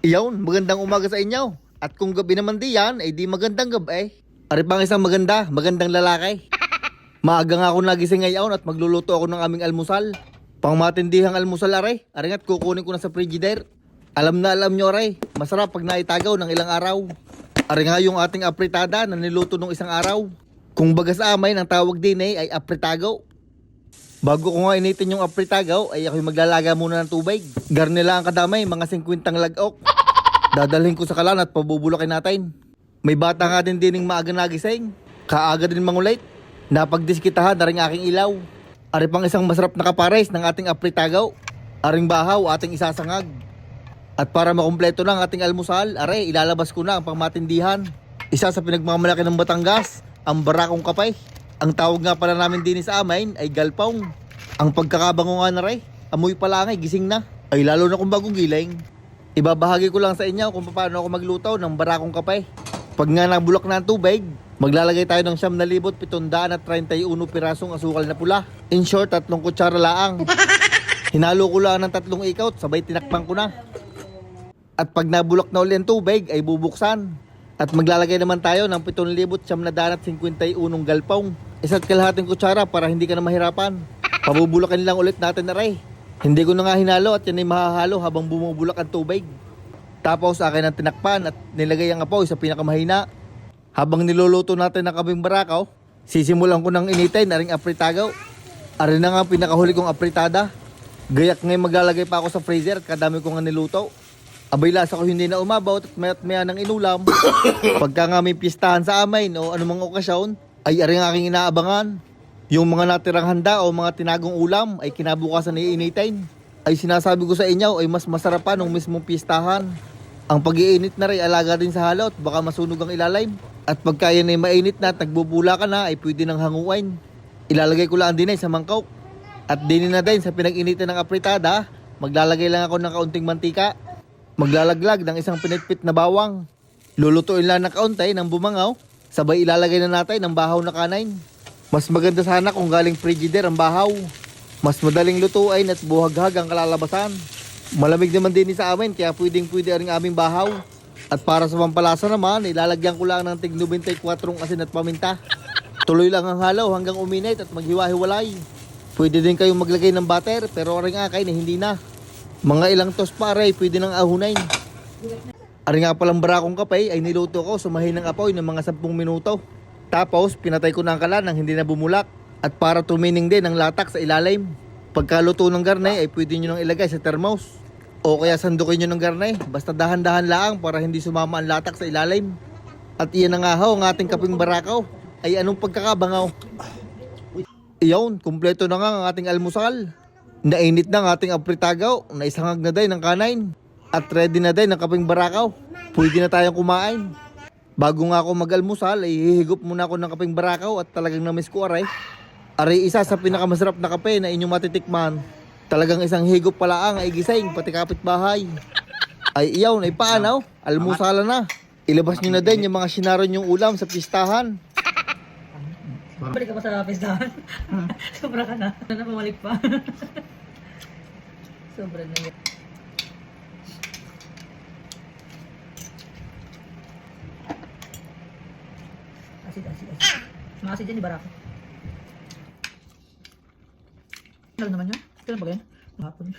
Iyon, magandang umaga sa inyo. At kung gabi naman di yan, ay di magandang gabi. Ari pang isang magandang lalaki. Maaga nga ako nagising ngayon at magluluto ako ng aming almusal. Pang matindihang almusal are. Ari nga't kukunin ko na sa frigidaire. Alam na alam nyo are, masarap pag naitagaw ng ilang araw. Ari nga yung ating apritada na niluto nung isang araw. Kung baga sa amay, ang tawag din ay apritago. Bago ko nga initin yung apritagaw, ay ako'y maglalaga muna ng tubig. Garnila ang kadamay, mga 50 lagok. Dadalhin ko sa kalan at pabubulakin natin. May bata nga din dining maaga nagising. Kaaga din mangulit. Napagdiskitahan na rin aking ilaw. Ari pang isang masarap na kapares ng ating apritagaw. Aring bahaw, ating isasangag. At para makumpleto na ang ating almusal, are, ilalabas ko na ang pangmatindihan. Isa sa pinagmamalaki ng Batangas, ang barakong kapay. Ang tawag nga pala namin din sa amin ay galpong. Ang pagkakabango nga na rin, amoy pa lang ay gising na. Ay lalo na kung bagong giling. Ibabahagi ko lang sa inyo kung paano ako magluto ng barakong kape. Pag nga nabulok na ang tubig, maglalagay tayo ng 7,731 pirasong asukal na pula. In short, 3 kutsara laang. Hinalo ko lang ng 3 ikot, sabay tinakpan ko na. At pag nabulok na uli ang tubig, ay bubuksan. At maglalagay naman tayo ng 7,751 galpong. 1 kalahating kutsara para hindi ka na mahirapan. Pabubulakin lang ulit natin na rin. Hindi ko na nga hinalo at yan ay mahahalo habang bumubulak ang tubig. Tapos akin ang tinakpan at nilagay ang apoy sa pinakamahina. Habang niluluto natin ang kabing barakaw, sisimulan ko ng initin na ring apritagaw. Ari na nga pinakahuli kong apritada. Gayak ngayon maglalagay pa ako sa freezer at kadami ko nga niluto. Abay lasa ko hindi na umabaw at mayat maya ng inulam. Pagka nga may pistahan sa amin o anumang okasyon, ay ari ang aking inaabangan. Yung mga natirang handa o mga tinagong ulam ay kinabukasan na iinitin. Ay sinasabi ko sa inyo ay mas masarap pa nung mismong pistahan. Ang pag-iinit na rin alaga din sa halot, baka masunog ang ilalim. At pagka yan ay mainit na at nagbubula ka na ay pwede nang hanguin. Ilalagay ko lang din ay sa mangkok. At din na din sa pinag-initin ng apritada, maglalagay lang ako ng kaunting mantika. Maglalaglag ng isang pinitpit na bawang. Lulutuin lang ng kaunti ng bumangaw. Sabay ilalagay na natin ng bahaw na kanain. Mas maganda sana kung galing frigidaire ang bahaw. Mas madaling lutuin at buhaghag ang kalalabasan. Malamig naman din sa amin kaya pwede rin aming bahaw. At para sa pampalasa naman, ilalagyan ko lang ng tig 94 asin at paminta. Tuloy lang ang halaw hanggang uminit at maghiwa-hiwalay. Pwede din kayong maglagay ng butter pero ring akay na hindi na. Mga ilang tos pare, pwede nang ahunain. Ari nga palang barakong kape ay niluto ko sa mahinang apoy ng mga 10 minuto. Tapos pinatay ko na ang kalan nang hindi na bumulak. At para tumining din ang latak sa ilalim. Pagkaluto ng garnay ay pwede nyo nang ilagay sa thermos. O kaya sandukin nyo ng garnay. Basta dahan-dahan lang para hindi sumama ang latak sa ilalim. At iyan na nga ho ang ating kaping barakaw. Ay anong pagkakabangaw. Iyon, kumpleto na nga ang ating almusal. Nainit na ang ating apritagaw. Naisangag na din ng kanain. At ready na din ang kaping barakaw. Pwede na tayong kumain. Bago nga ako mag-almusal ay hihigop muna ako ng kaping barakaw at talagang namiss ko aray. Aray isa sa pinakamasarap na kape na inyong matitikman. Talagang isang higop pala ang ay gising pati kapitbahay. Ay iyaw na ipaanaw, almusala na. Ilabas nyo na din yung mga sinaron yung ulam sa pistahan. Balik ka pa sa pistahan. Sobra ka na. Ano na pumalik pa. Sobra na yun. Asid. Maasid yan, di barako. Ano naman yun? Kailan ba ganyan? Mahapon.